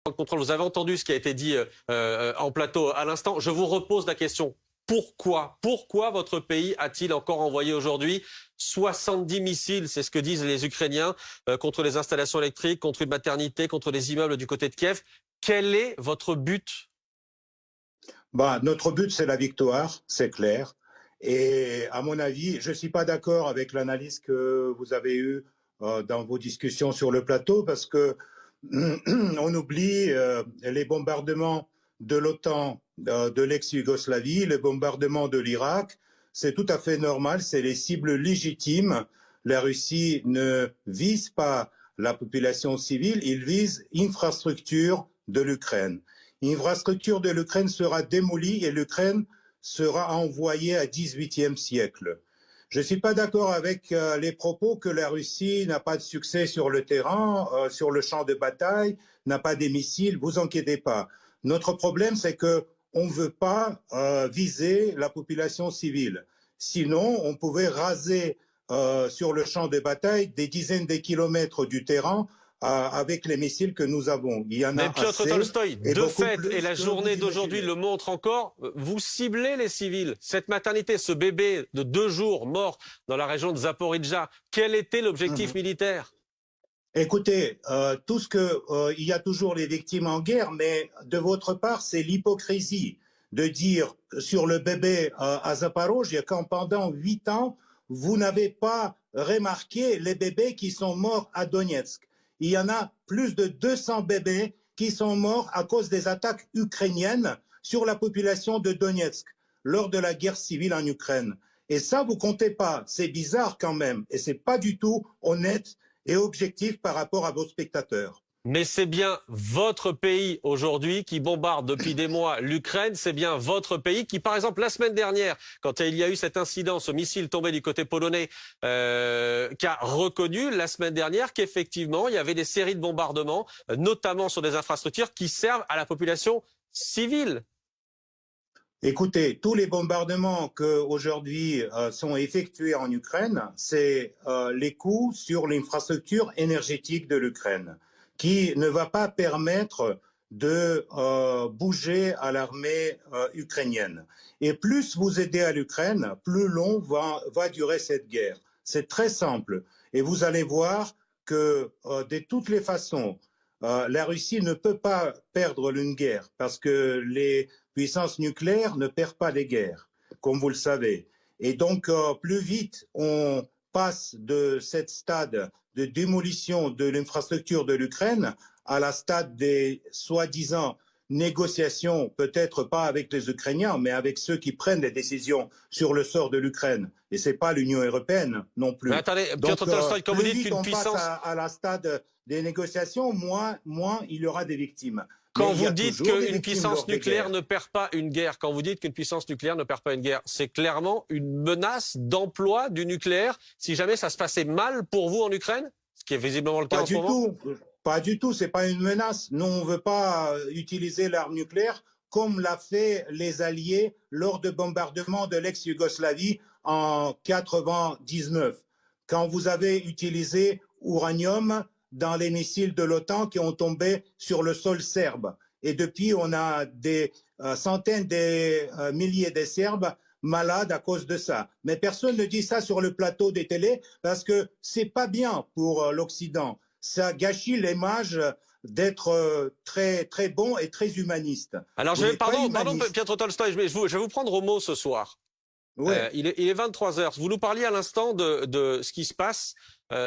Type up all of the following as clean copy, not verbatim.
de contrôle. Vous avez entendu ce qui a été dit en plateau à l'instant. Je vous repose la question. Pourquoi votre pays a-t-il encore envoyé aujourd'hui 70 missiles, c'est ce que disent les Ukrainiens, contre les installations électriques, contre une maternité, contre les immeubles du côté de Kiev? Quel est votre but? Notre but, c'est la victoire, c'est clair. Et à mon avis, je ne suis pas d'accord avec l'analyse que vous avez eue dans vos discussions sur le plateau, parce que on oublie les bombardements de l'OTAN, de l'ex-Yougoslavie, les bombardements de l'Irak. C'est tout à fait normal, c'est les cibles légitimes. La Russie ne vise pas la population civile, il vise l'infrastructure de l'Ukraine. L'infrastructure de l'Ukraine sera démolie et l'Ukraine sera envoyée à 18e siècle. Je ne suis pas d'accord avec les propos que la Russie n'a pas de succès sur le terrain, sur le champ de bataille, n'a pas des missiles. Vous inquiétez pas. Notre problème, c'est que on ne veut pas viser la population civile. Sinon, on pouvait raser sur le champ de bataille des dizaines de kilomètres du terrain avec les missiles que nous avons. Il y en a Mais Piotr Tolstoï, de fait, et la journée d'aujourd'hui le montre encore, vous ciblez les civils. Cette maternité, ce bébé de 2 jours mort dans la région de Zaporijjia, quel était l'objectif militaire? Écoutez, il y a toujours les victimes en guerre, mais de votre part, c'est l'hypocrisie de dire sur le bébé à Zaporojjie qu'en pendant 8 ans, vous n'avez pas remarqué les bébés qui sont morts à Donetsk. Il y en a plus de 200 bébés qui sont morts à cause des attaques ukrainiennes sur la population de Donetsk lors de la guerre civile en Ukraine. Et ça, vous comptez pas. C'est bizarre quand même. Et c'est pas du tout honnête et objectif par rapport à vos spectateurs. Mais c'est bien votre pays aujourd'hui qui bombarde depuis des mois l'Ukraine. C'est bien votre pays qui, par exemple, la semaine dernière, quand il y a eu cet incident, ce missile tombé du côté polonais, qui a reconnu la semaine dernière qu'effectivement, il y avait des séries de bombardements, notamment sur des infrastructures qui servent à la population civile. Écoutez, tous les bombardements qui aujourd'hui sont effectués en Ukraine, c'est les coups sur l'infrastructure énergétique de l'Ukraine, qui ne va pas permettre de bouger à l'armée ukrainienne. Et plus vous aidez à l'Ukraine, plus long va durer cette guerre. C'est très simple. Et vous allez voir que de toutes les façons, la Russie ne peut pas perdre une guerre parce que les puissances nucléaires ne perdent pas des guerres, comme vous le savez. Et donc, plus vite on passe de cette stade de démolition de l'infrastructure de l'Ukraine à la stade des soi-disant négociations, peut-être pas avec les Ukrainiens, mais avec ceux qui prennent les décisions sur le sort de l'Ukraine. Et c'est pas l'Union européenne non plus. Mais attendez, Piotr Tolstoï, quand vous dites qu'une puissance... à la stade des négociations, moins il y aura des victimes. Quand vous dites qu'une puissance nucléaire ne perd pas une guerre, quand vous dites qu'une puissance nucléaire ne perd pas une guerre, c'est clairement une menace d'emploi du nucléaire si jamais ça se passait mal pour vous en Ukraine, ce qui est visiblement le cas en ce moment. Pas du tout, c'est pas une menace. Nous, on veut pas utiliser l'arme nucléaire comme l'a fait les Alliés lors de bombardements de l'ex-Yougoslavie en 99, quand vous avez utilisé uranium dans les missiles de l'OTAN qui ont tombé sur le sol serbe. Et depuis, on a des centaines de milliers de Serbes malades à cause de ça. Mais personne ne dit ça sur le plateau des télés parce que c'est pas bien pour l'Occident. Ça gâchit l'image d'être très, très bon et très humaniste. Alors, pardon, Piotr Tolstoï, je vais vous prendre au mot ce soir. Ouais. Il est 23 heures. Vous nous parliez à l'instant de ce qui se passe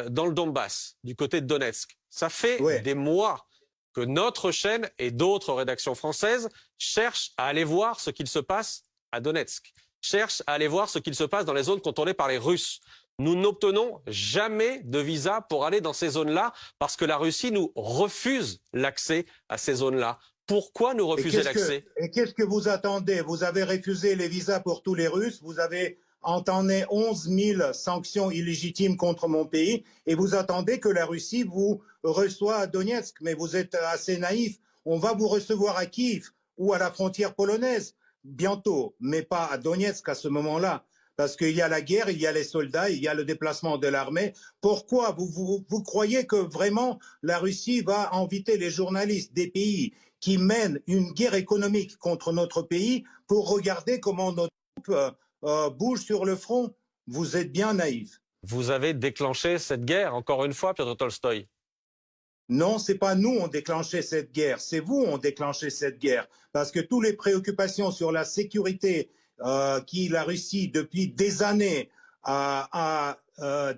dans le Donbass, du côté de Donetsk. Ça fait des mois que notre chaîne et d'autres rédactions françaises cherchent à aller voir ce qu'il se passe à Donetsk, cherchent à aller voir ce qu'il se passe dans les zones contrôlées par les Russes. Nous n'obtenons jamais de visa pour aller dans ces zones-là parce que la Russie nous refuse l'accès à ces zones-là. Pourquoi nous refuser l'accès? Et qu'est-ce que vous attendez? Vous avez refusé les visas pour tous les Russes, vous avez entamé 11 000 sanctions illégitimes contre mon pays et vous attendez que la Russie vous reçoive à Donetsk. Mais vous êtes assez naïf. On va vous recevoir à Kiev ou à la frontière polonaise bientôt, mais pas à Donetsk à ce moment-là. Parce qu'il y a la guerre, il y a les soldats, il y a le déplacement de l'armée. Pourquoi vous croyez que vraiment la Russie va inviter les journalistes des pays qui mènent une guerre économique contre notre pays pour regarder comment nos troupes bougent sur le front? Vous êtes bien naïf. Vous avez déclenché cette guerre, encore une fois, Piotr Tolstoï. Non, c'est pas nous ont déclenché cette guerre, c'est vous ont déclenché cette guerre. Parce que toutes les préoccupations sur la sécurité qui la Russie, depuis des années, a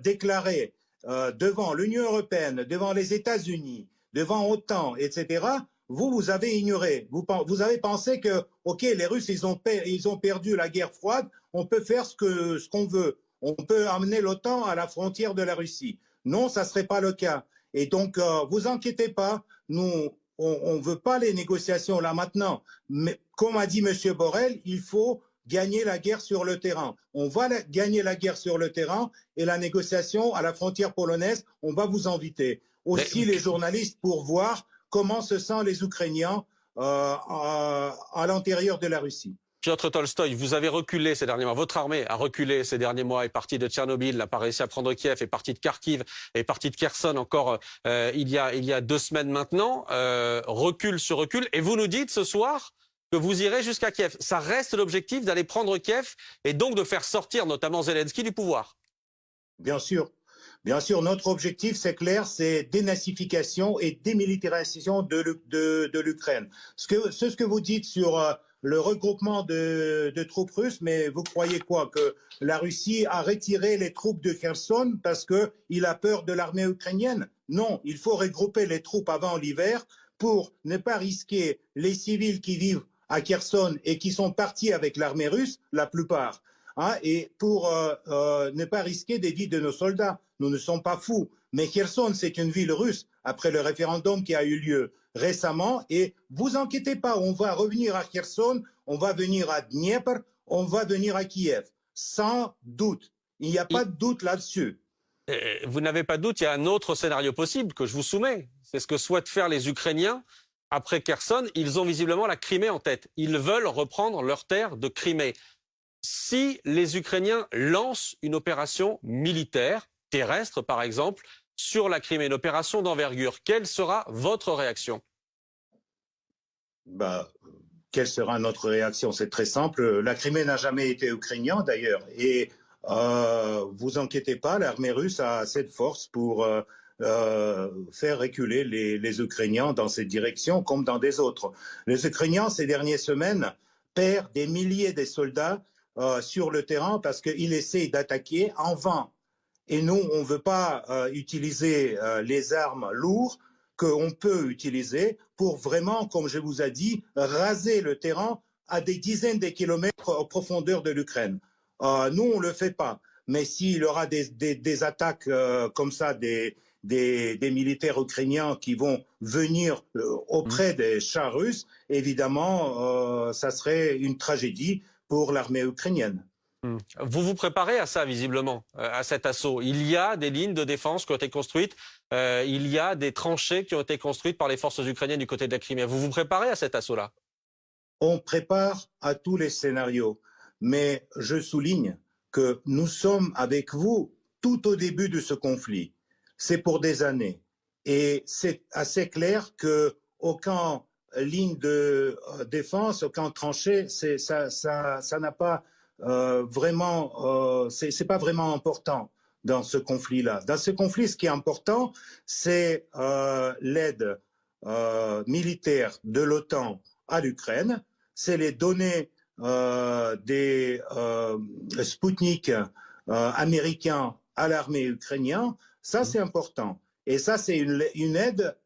déclaré devant l'Union européenne, devant les États-Unis, devant OTAN, etc., vous avez ignoré. Vous avez pensé que, OK, les Russes, ils ont perdu la guerre froide, on peut faire ce qu'on veut. On peut amener l'OTAN à la frontière de la Russie. Non, ça ne serait pas le cas. Et donc, vous inquiétez pas, nous, on ne veut pas les négociations là maintenant. Mais comme a dit M. Borrell, il faut gagner la guerre sur le terrain. On va gagner la guerre sur le terrain et la négociation à la frontière polonaise, on va vous inviter. Aussi les journalistes pour voir comment se sentent les Ukrainiens à l'intérieur de la Russie. Piotr Tolstoï, vous avez reculé ces derniers mois. Votre armée a reculé ces derniers mois, est partie de Tchernobyl, n'a pas réussi à prendre Kiev, est partie de Kharkiv, est partie de Kherson encore il y a 2 semaines maintenant. Recul sur recul. Et vous nous dites ce soir que vous irez jusqu'à Kiev. Ça reste l'objectif d'aller prendre Kiev et donc de faire sortir notamment Zelensky du pouvoir. Bien sûr. Bien sûr, notre objectif, c'est clair, c'est dénazification et démilitarisation de l'Ukraine. Ce que vous dites sur le regroupement de troupes russes, mais vous croyez quoi? Que la Russie a retiré les troupes de Kherson parce qu'il a peur de l'armée ukrainienne? Non, il faut regrouper les troupes avant l'hiver pour ne pas risquer les civils qui vivent à Kherson et qui sont partis avec l'armée russe, la plupart. Et pour ne pas risquer des vies de nos soldats. Nous ne sommes pas fous. Mais Kherson, c'est une ville russe, après le référendum qui a eu lieu récemment. Et vous inquiétez pas, on va revenir à Kherson, on va venir à Dniepr, on va venir à Kiev. Sans doute. Il n'y a pas de doute là-dessus. Vous n'avez pas de doute, il y a un autre scénario possible que je vous soumets. C'est ce que souhaitent faire les Ukrainiens. Après Kherson, ils ont visiblement la Crimée en tête. Ils veulent reprendre leur terre de Crimée. Si les Ukrainiens lancent une opération militaire, terrestre par exemple, sur la Crimée, une opération d'envergure, quelle sera votre réaction? Quelle sera notre réaction? C'est très simple. La Crimée n'a jamais été ukrainienne d'ailleurs. Et vous inquiétez pas, l'armée russe a assez de force pour faire reculer les Ukrainiens dans cette direction comme dans des autres. Les Ukrainiens, ces dernières semaines, perdent des milliers de soldats sur le terrain parce qu'ils essaient d'attaquer en vain. Et nous, on ne veut pas utiliser les armes lourdes qu'on peut utiliser pour vraiment, comme je vous ai dit, raser le terrain à des dizaines de kilomètres en profondeur de l'Ukraine. Nous, on ne le fait pas. Mais s'il y aura des attaques comme ça, des militaires ukrainiens qui vont venir auprès des chars russes, évidemment, ça serait une tragédie pour l'armée ukrainienne. Vous vous préparez à ça, visiblement, à cet assaut. Il y a des lignes de défense qui ont été construites, il y a des tranchées qui ont été construites par les forces ukrainiennes du côté de la Crimée. Vous vous préparez à cet assaut-là? On prépare à tous les scénarios, mais je souligne que nous sommes avec vous tout au début de ce conflit. C'est pour des années. Et c'est assez clair qu'aucune ligne de défense, aucun tranchée, ça n'a pas vraiment, c'est pas vraiment important dans ce conflit-là. Dans ce conflit, ce qui est important, c'est l'aide militaire de l'OTAN à l'Ukraine, c'est les données des Sputnik américains à l'armée ukrainienne. Ça, c'est important. Et ça, c'est une aide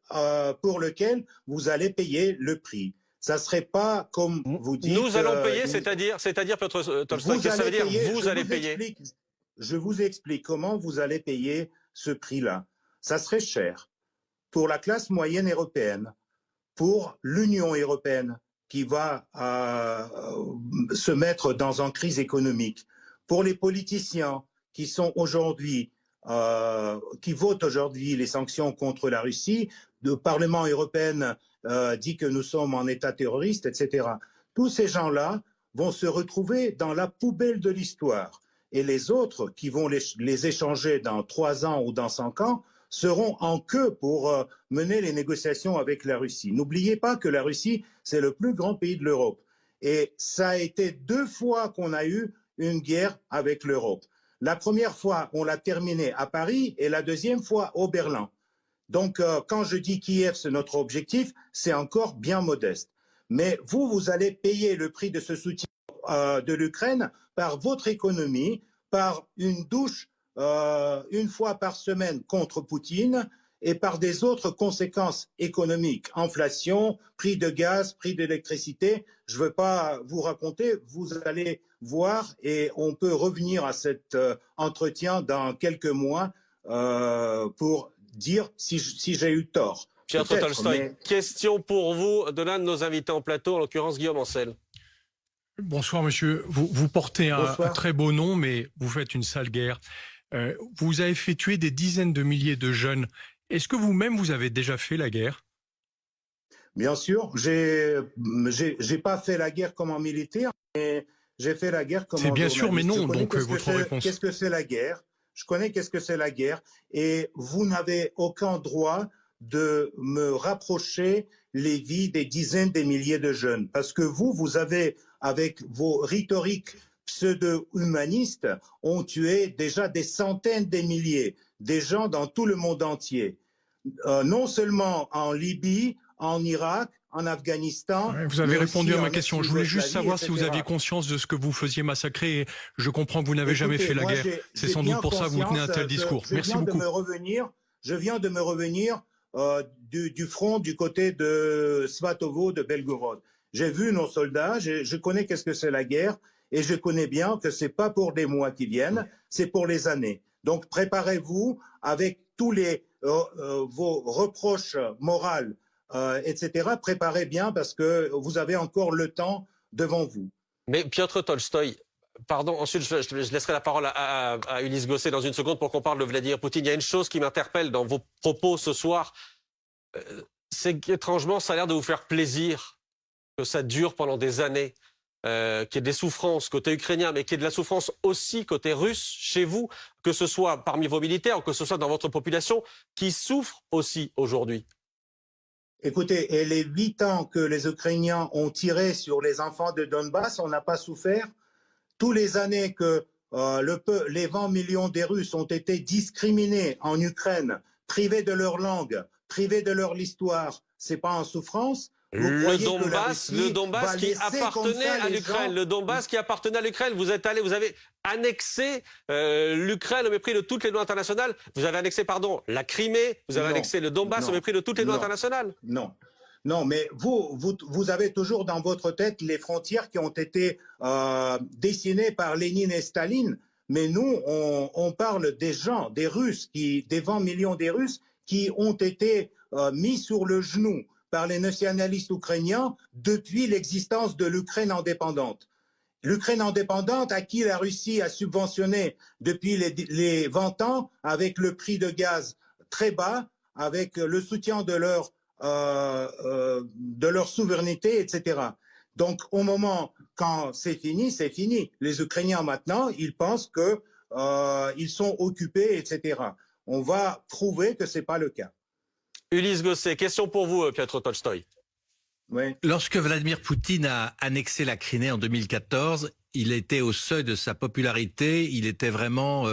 pour laquelle vous allez payer le prix. Ça ne serait pas comme vous dites... Nous allons payer, c'est-à-dire Piotr Tolstoï, qu'est-ce que ça veut dire vous allez payer? Je vous explique comment vous allez payer ce prix-là. Ça serait cher pour la classe moyenne européenne, pour l'Union européenne qui va se mettre dans une crise économique, pour les politiciens qui sont aujourd'hui qui votent aujourd'hui les sanctions contre la Russie, le Parlement européen dit que nous sommes en état terroriste, etc. Tous ces gens-là vont se retrouver dans la poubelle de l'histoire. et les autres qui vont les échanger dans 3 ans ou dans 5 ans seront en queue pour mener les négociations avec la Russie. N'oubliez pas que la Russie, c'est le plus grand pays de l'Europe. Et ça a été 2 fois qu'on a eu une guerre avec l'Europe. La première fois, on l'a terminée à Paris et la deuxième fois au Berlin. Donc, quand je dis Kiev, c'est notre objectif, c'est encore bien modeste. Mais vous allez payer le prix de ce soutien de l'Ukraine par votre économie, par une douche une fois par semaine contre Poutine et par des autres conséquences économiques, inflation, prix de gaz, prix d'électricité. Je ne veux pas vous raconter, vous allez voir et on peut revenir à cet entretien dans quelques mois pour dire si j'ai eu tort. Piotr Tolstoï, question pour vous de l'un de nos invités en plateau, en l'occurrence Guillaume Ancel. Bonsoir monsieur, vous portez un très beau nom, mais vous faites une sale guerre. Vous avez fait tuer des dizaines de milliers de jeunes. Est-ce que vous-même, vous avez déjà fait la guerre? Bien sûr, j'ai pas fait la guerre comme un militaire, mais j'ai fait la guerre comme un journaliste. C'est bien sûr, mais non, donc votre réponse. Qu'est-ce que c'est la guerre? Je connais qu'est-ce que c'est la guerre, et vous n'avez aucun droit de me rapprocher les vies des dizaines de milliers de jeunes. Parce que vous avez, avec vos rhétoriques pseudo-humanistes, ont tué déjà des centaines de milliers, des gens dans tout le monde entier. Non seulement en Libye, en Irak, en Afghanistan. Ouais, vous avez répondu à ma question. Je voulais juste savoir si vous aviez conscience de ce que vous faisiez massacrer. Et je comprends que vous n'avez jamais fait la guerre. C'est sans doute pour ça que vous tenez un tel discours. Merci beaucoup. Je viens de me revenir du front du côté de Svatovo, de Belgorod. J'ai vu nos soldats, je connais qu'est-ce que c'est la guerre et je connais bien que c'est pas pour des mois qui viennent, c'est pour les années. Donc préparez-vous avec tous vos reproches moraux, etc. Préparez bien parce que vous avez encore le temps devant vous. Mais Piotr Tolstoï, pardon, ensuite je laisserai la parole à Ulysse Gosset dans une seconde pour qu'on parle de Vladimir Poutine. Il y a une chose qui m'interpelle dans vos propos ce soir, c'est qu'étrangement ça a l'air de vous faire plaisir que ça dure pendant des années, qu'il y ait des souffrances côté ukrainien, mais qu'il y ait de la souffrance aussi côté russe chez vous, que ce soit parmi vos militaires ou que ce soit dans votre population, qui souffre aussi aujourd'hui. Écoutez, et les 8 ans que les Ukrainiens ont tiré sur les enfants de Donbass, on n'a pas souffert. Toutes les années que les 20 millions des Russes ont été discriminés en Ukraine, privés de leur langue, privés de leur histoire, c'est pas en souffrance? Le Donbass qui appartenait à l'Ukraine, le Donbass qui appartenait à l'Ukraine. Vous avez annexé l'Ukraine au mépris de toutes les lois internationales. Vous avez annexé, la Crimée. Vous avez annexé le Donbass au mépris de toutes les lois internationales. Non, mais vous avez toujours dans votre tête les frontières qui ont été dessinées par Lénine et Staline. Mais nous, on parle des gens, des Russes, des 20 millions des Russes qui ont été mis sur le genou par les nationalistes ukrainiens depuis l'existence de l'Ukraine indépendante. L'Ukraine indépendante à qui la Russie a subventionné depuis les 20 ans avec le prix de gaz très bas, avec le soutien de leur souveraineté, etc. Donc au moment quand c'est fini, c'est fini. Les Ukrainiens maintenant, ils pensent qu'ils sont occupés, etc. On va prouver que ce n'est pas le cas. Ulysse Gosset, question pour vous, Piotr Tolstoï. Oui. Lorsque Vladimir Poutine a annexé la Crimée en 2014, il était au seuil de sa popularité, il était vraiment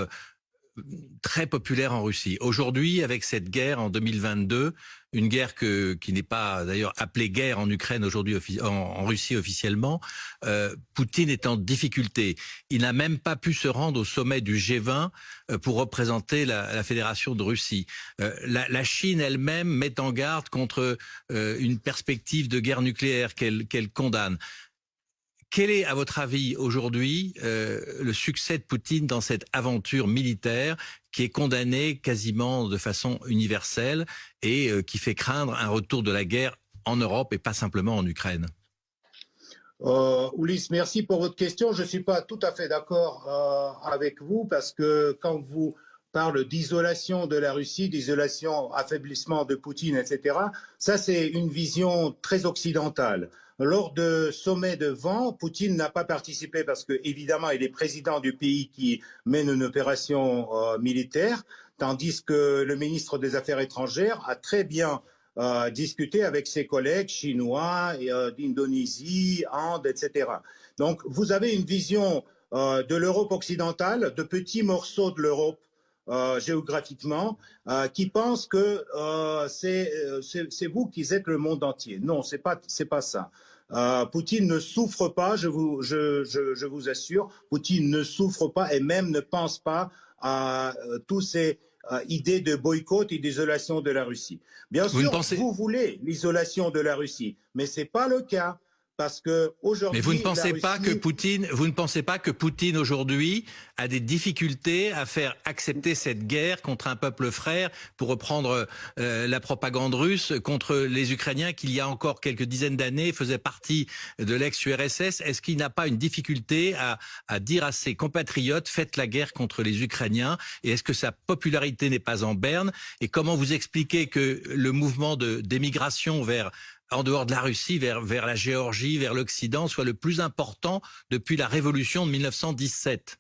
très populaire en Russie. Aujourd'hui, avec cette guerre en 2022, une guerre qui n'est pas d'ailleurs appelée guerre en Ukraine aujourd'hui, en Russie officiellement, Poutine est en difficulté. Il n'a même pas pu se rendre au sommet du G20 pour représenter la Fédération de Russie. La Chine elle-même met en garde contre une perspective de guerre nucléaire qu'elle condamne. Quel est, à votre avis, aujourd'hui, le succès de Poutine dans cette aventure militaire qui est condamnée quasiment de façon universelle et qui fait craindre un retour de la guerre en Europe et pas simplement en Ukraine? Ulysse, merci pour votre question. Je ne suis pas tout à fait d'accord avec vous parce que quand vous parlez d'isolation de la Russie, d'isolation, affaiblissement de Poutine, etc., ça c'est une vision très occidentale. lors de sommet de vent, Poutine n'a pas participé parce que, évidemment, il est président du pays qui mène une opération militaire, tandis que le ministre des Affaires étrangères a très bien discuté avec ses collègues chinois, d'Indonésie, Inde, etc. Donc, vous avez une vision de l'Europe occidentale, de petits morceaux de l'Europe géographiquement, qui pensent que c'est vous qui êtes le monde entier. Non, c'est pas ça. Poutine ne souffre pas, je vous assure. Poutine ne souffre pas et même ne pense pas à tous ces idées de boycott et d'isolation de la Russie. Bien sûr, vous voulez l'isolation de la Russie, mais c'est pas le cas. Parce que aujourd'hui, mais vous ne pensez pas que Poutine aujourd'hui a des difficultés à faire accepter cette guerre contre un peuple frère, pour reprendre la propagande russe, contre les Ukrainiens qui il y a encore quelques dizaines d'années faisaient partie de l'ex-URSS. Est-ce qu'il n'a pas une difficulté à dire à ses compatriotes faites la guerre contre les Ukrainiens? Et est-ce que sa popularité n'est pas en berne? Et comment vous expliquez que le mouvement d'émigration en dehors de la Russie, vers la Géorgie, vers l'Occident, soit le plus important depuis la révolution de 1917?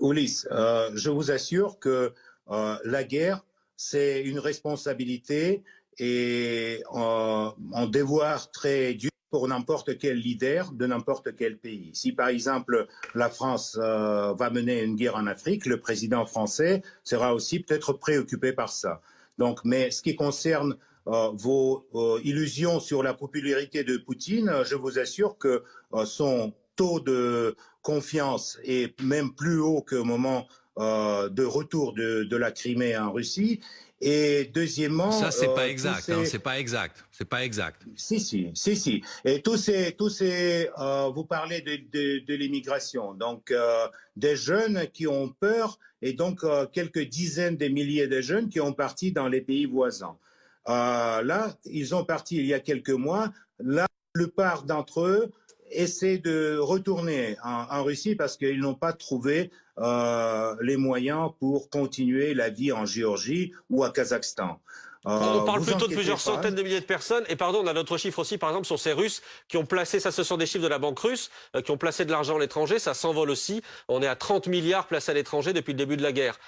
Ulysse, je vous assure que la guerre, c'est une responsabilité et un devoir très dur pour n'importe quel leader de n'importe quel pays. Si par exemple la France va mener une guerre en Afrique, le président français sera aussi peut-être préoccupé par ça. Donc, mais ce qui concerne vos illusions sur la popularité de Poutine, je vous assure que son taux de confiance est même plus haut qu'au moment de retour de la Crimée en Russie. Et deuxièmement, ça c'est pas exact, c'est pas exact, c'est pas exact. Si. Et tous ces, vous parlez de l'immigration, donc des jeunes qui ont peur, et donc quelques dizaines de milliers de jeunes qui ont parti dans les pays voisins. Là, ils ont parti il y a quelques mois. La plupart d'entre eux essaient de retourner en Russie parce qu'ils n'ont pas trouvé les moyens pour continuer la vie en Géorgie ou à Kazakhstan. On parle plutôt de plusieurs centaines de milliers de personnes. Et pardon, on a d'autres chiffres aussi, par exemple, sur ces Russes qui ont placé, ça ce sont des chiffres de la banque russe, qui ont placé de l'argent à l'étranger, ça s'envole aussi. On est à 30 milliards placés à l'étranger depuis le début de la guerre,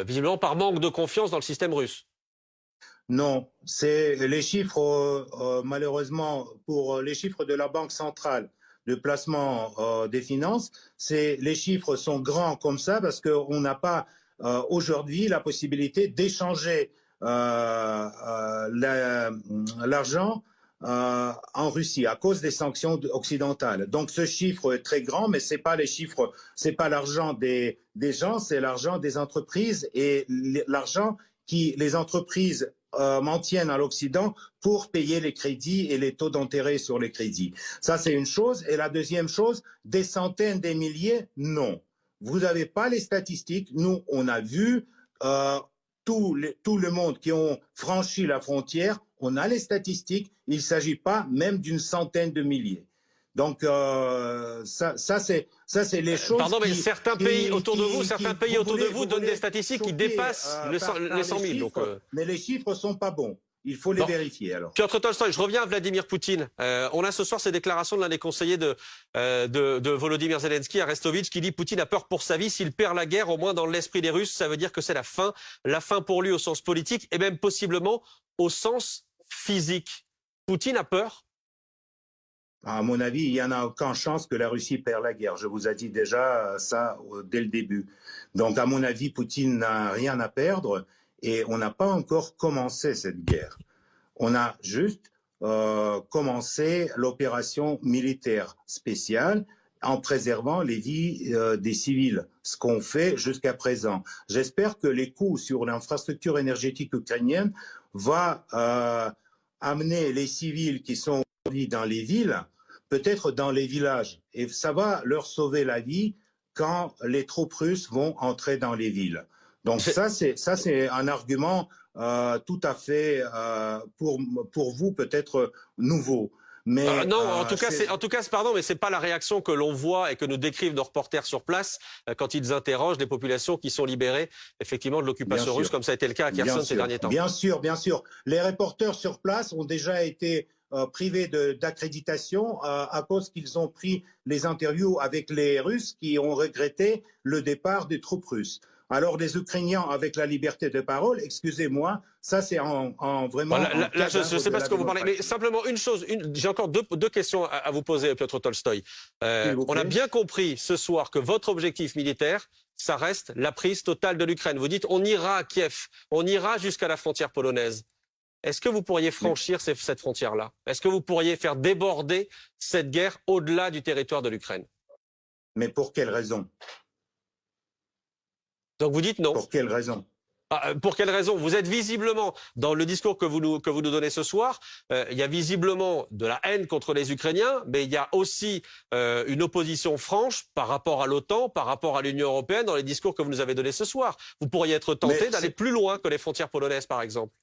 visiblement par manque de confiance dans le système russe. Non, c'est les chiffres, malheureusement, pour les chiffres de la Banque centrale de placement des finances, les chiffres sont grands comme ça parce qu'on n'a pas aujourd'hui la possibilité d'échanger l'argent en Russie à cause des sanctions occidentales. Donc ce chiffre est très grand, mais c'est pas les chiffres, c'est pas l'argent des gens, c'est l'argent des entreprises et l'argent qui les entreprises maintiennent à l'Occident pour payer les crédits et les taux d'intérêt sur les crédits. Ça, c'est une chose. Et la deuxième chose, des centaines, des milliers, non. Vous n'avez pas les statistiques. Nous, on a vu tout le monde qui ont franchi la frontière. On a les statistiques. Il ne s'agit pas même d'une centaine de milliers. Donc ça c'est les choses. Pardon, mais certains pays autour de vous donnent des statistiques qui dépassent les 100 000. Donc, mais les chiffres sont pas bons. Il faut les vérifier alors. Piotr Tolstoï, je reviens à Vladimir Poutine. On a ce soir ces déclarations de l'un des conseillers de Volodymyr Zelensky, Arestovitch, qui dit Poutine a peur pour sa vie. S'il perd la guerre, au moins dans l'esprit des Russes, ça veut dire que c'est la fin pour lui au sens politique et même possiblement au sens physique. Poutine a peur? À mon avis, il n'y en a aucune chance que la Russie perd la guerre. Je vous ai dit déjà ça dès le début. Donc, à mon avis, Poutine n'a rien à perdre et on n'a pas encore commencé cette guerre. On a juste commencé l'opération militaire spéciale en préservant les vies des civils, ce qu'on fait jusqu'à présent. J'espère que les coûts sur l'infrastructure énergétique ukrainienne vont amener les civils qui sont dans les villes, peut-être dans les villages, et ça va leur sauver la vie quand les troupes russes vont entrer dans les villes. Donc ça c'est un argument tout à fait pour vous peut-être nouveau. Mais non, en tout cas, pardon, mais c'est pas la réaction que l'on voit et que nous décrivent nos reporters sur place quand ils interrogent les populations qui sont libérées effectivement de l'occupation russe, comme ça a été le cas à Kherson ces derniers temps. Bien sûr. Les reporters sur place ont déjà été privés d'accréditation à cause qu'ils ont pris les interviews avec les Russes qui ont regretté le départ des troupes russes. Alors les Ukrainiens avec la liberté de parole, excusez-moi, ça c'est vraiment... Voilà, là, je ne sais pas ce que vous parlez, mais simplement une chose, j'ai encore deux questions à vous poser, Piotr Tolstoï. On a bien compris ce soir que votre objectif militaire, ça reste la prise totale de l'Ukraine. Vous dites on ira à Kiev, on ira jusqu'à la frontière polonaise. Est-ce que vous pourriez franchir cette frontière-là? Est-ce que vous pourriez faire déborder cette guerre au-delà du territoire de l'Ukraine? Mais pour quelle raison? Donc vous dites non. Pour quelle raison? Pour quelle raison? Vous êtes visiblement, dans le discours que vous nous donnez ce soir, il y a visiblement de la haine contre les Ukrainiens, mais il y a aussi une opposition franche par rapport à l'OTAN, par rapport à l'Union européenne dans les discours que vous nous avez donnés ce soir. Vous pourriez être tenté d'aller plus loin que les frontières polonaises, par exemple.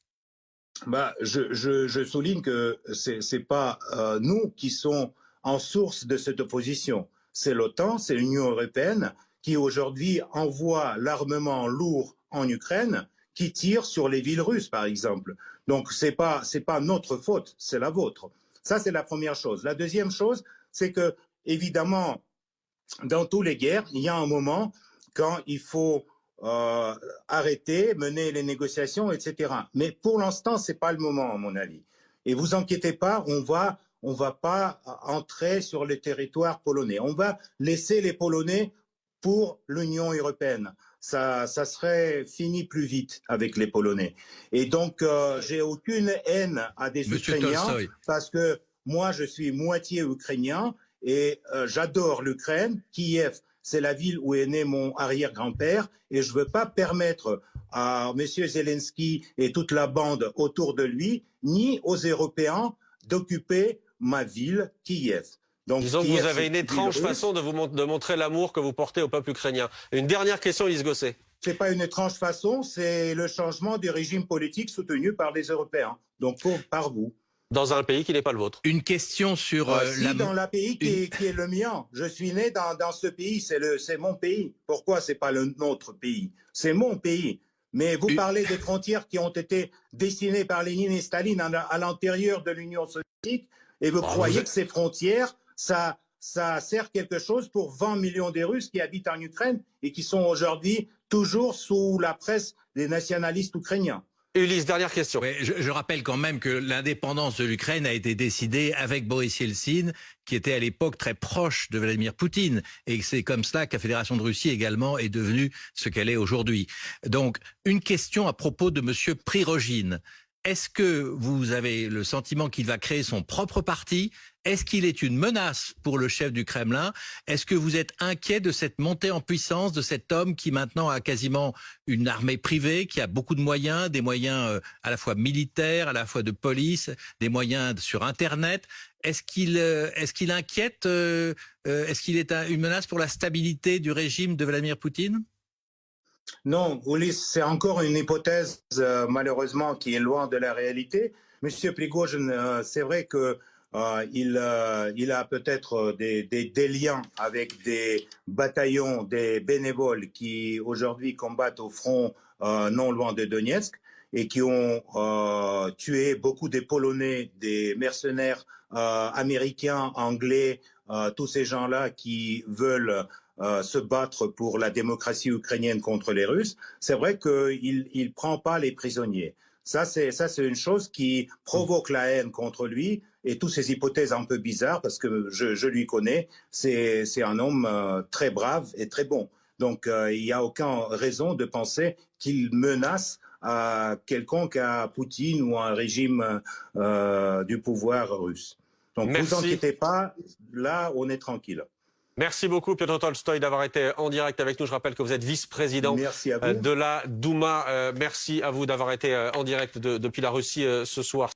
Je souligne que c'est pas nous qui sommes en source de cette opposition. C'est l'OTAN, c'est l'Union européenne qui aujourd'hui envoie l'armement lourd en Ukraine, qui tire sur les villes russes, par exemple. Donc c'est pas notre faute, c'est la vôtre. Ça c'est la première chose. La deuxième chose, c'est que évidemment, dans toutes les guerres, il y a un moment quand il faut arrêter, mener les négociations, etc. Mais pour l'instant, c'est pas le moment, à mon avis. Et vous inquiétez pas, on va pas entrer sur le territoire polonais. On va laisser les Polonais pour l'Union européenne. Ça serait fini plus vite avec les Polonais. Et donc, j'ai aucune haine à des Ukrainiens parce que moi, je suis moitié ukrainien et j'adore l'Ukraine. Kiev, c'est la ville où est né mon arrière-grand-père et je ne veux pas permettre à M. Zelensky et toute la bande autour de lui, ni aux Européens, d'occuper ma ville, Kiev. Donc, disons que vous avez une étrange façon de montrer l'amour que vous portez au peuple ukrainien. Une dernière question, Elise Gosset. Ce n'est pas une étrange façon, c'est le changement du régime politique soutenu par les Européens, donc par vous. Dans un pays qui n'est pas le vôtre. Une question sur dans le pays qui est le mien. Je suis né dans ce pays, c'est mon pays. Pourquoi c'est pas notre pays? C'est mon pays. Mais vous parlez des frontières qui ont été dessinées par Lénine et Staline à l'intérieur de l'Union soviétique et vous croyez que ces frontières, ça sert quelque chose pour 20 millions de Russes qui habitent en Ukraine et qui sont aujourd'hui toujours sous la presse des nationalistes ukrainiens. Ulysse, dernière question. Oui, je rappelle quand même que l'indépendance de l'Ukraine a été décidée avec Boris Yeltsin, qui était à l'époque très proche de Vladimir Poutine. Et c'est comme cela que la Fédération de Russie également est devenue ce qu'elle est aujourd'hui. Donc, une question à propos de M. Prigojine. Est-ce que vous avez le sentiment qu'il va créer son propre parti? Est-ce qu'il est une menace pour le chef du Kremlin? Est-ce que vous êtes inquiet de cette montée en puissance de cet homme qui maintenant a quasiment une armée privée, qui a beaucoup de moyens, des moyens à la fois militaires, à la fois de police, des moyens sur Internet? Est-ce qu'il inquiète? Est-ce qu'il est une menace pour la stabilité du régime de Vladimir Poutine? Non, Ulysse, c'est encore une hypothèse malheureusement qui est loin de la réalité. Monsieur Prigojine, c'est vrai que il a peut-être des liens avec des bataillons, des bénévoles qui aujourd'hui combattent au front non loin de Donetsk et qui ont tué beaucoup des Polonais, des mercenaires américains, anglais, tous ces gens-là qui veulent se battre pour la démocratie ukrainienne contre les Russes. C'est vrai qu'il ne prend pas les prisonniers. Ça, c'est une chose qui provoque la haine contre lui et toutes ces hypothèses un peu bizarres parce que je lui connais. C'est un homme très brave et très bon. Donc, il n'y a aucune raison de penser qu'il menace quelconque à Poutine ou à un régime du pouvoir russe. Donc, ne vous inquiétez pas, là, on est tranquille. Merci beaucoup, Piotr Tolstoï, d'avoir été en direct avec nous. Je rappelle que vous êtes vice-président de la Douma. Merci à vous d'avoir été en direct depuis la Russie ce soir.